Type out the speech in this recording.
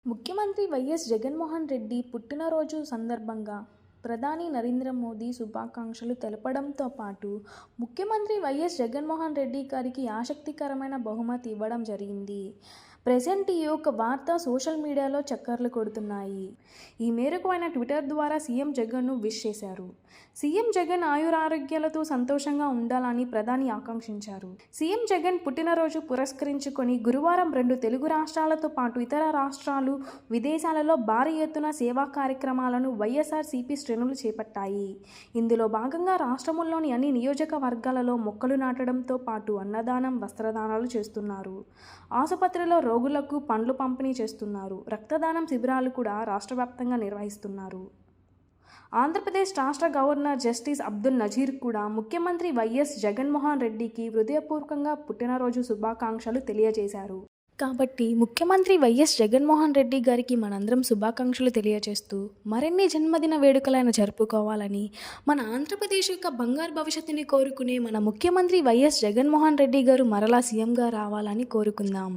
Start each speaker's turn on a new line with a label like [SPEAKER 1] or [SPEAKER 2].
[SPEAKER 1] ముఖ్యమంత్రి వైఎస్ జగన్మోహన్ రెడ్డి పుట్టినరోజు సందర్భంగా ప్రధాని నరేంద్ర మోదీ శుభాకాంక్షలు తెలపడంతో పాటు ముఖ్యమంత్రి వైఎస్ జగన్మోహన్ రెడ్డి గారికి ఆసక్తికరమైన బహుమతి ఇవ్వడం జరిగింది. ప్రెజెంట్ ఈ యొక్క వార్త సోషల్ మీడియాలో చక్కర్లు కొడుతున్నాయి. ఈ మేరకు ఆయన ట్విట్టర్ ద్వారా సీఎం జగన్ను విష్ చేశారు. సీఎం జగన్ ఆయురారోగ్యాలతో సంతోషంగా ఉండాలని ప్రధాని ఆకాంక్షించారు. సీఎం జగన్ పుట్టినరోజు పురస్కరించుకొని గురువారం 2 తెలుగు రాష్ట్రాలతో పాటు ఇతర రాష్ట్రాలు, విదేశాలలో భారీ ఎత్తున సేవా కార్యక్రమాలను వైఎస్ఆర్సీపీ శ్రేణులు చేపట్టాయి. ఇందులో భాగంగా రాష్ట్రంలోని అన్ని నియోజకవర్గాలలో మొక్కలు నాటడంతో పాటు అన్నదానం, వస్త్రదానాలు చేస్తున్నారు. ఆసుపత్రిలో రోగులకు పండ్లు పంపిణీ చేస్తున్నారు. రక్తదానం శిబిరాలు కూడా రాష్ట్ర వ్యాప్తంగా నిర్వహిస్తున్నారు. ఆంధ్రప్రదేశ్ రాష్ట్ర గవర్నర్ జస్టిస్ అబ్దుల్ నజీర్ కూడా ముఖ్యమంత్రి వైఎస్ జగన్మోహన్ రెడ్డికి హృదయపూర్వకంగా పుట్టినరోజు శుభాకాంక్షలు తెలియజేశారు. కాబట్టి ముఖ్యమంత్రి వైఎస్ జగన్మోహన్ రెడ్డి గారికి మనందరం శుభాకాంక్షలు తెలియజేస్తూ మరిన్ని జన్మదిన వేడుకలను జరుపుకోవాలని, మన ఆంధ్రప్రదేశ్ యొక్క బంగారు భవిష్యత్తుని కోరుకునే మన ముఖ్యమంత్రి వైఎస్ జగన్మోహన్ రెడ్డి గారు మరలా సీఎంగా రావాలని కోరుకుందాం.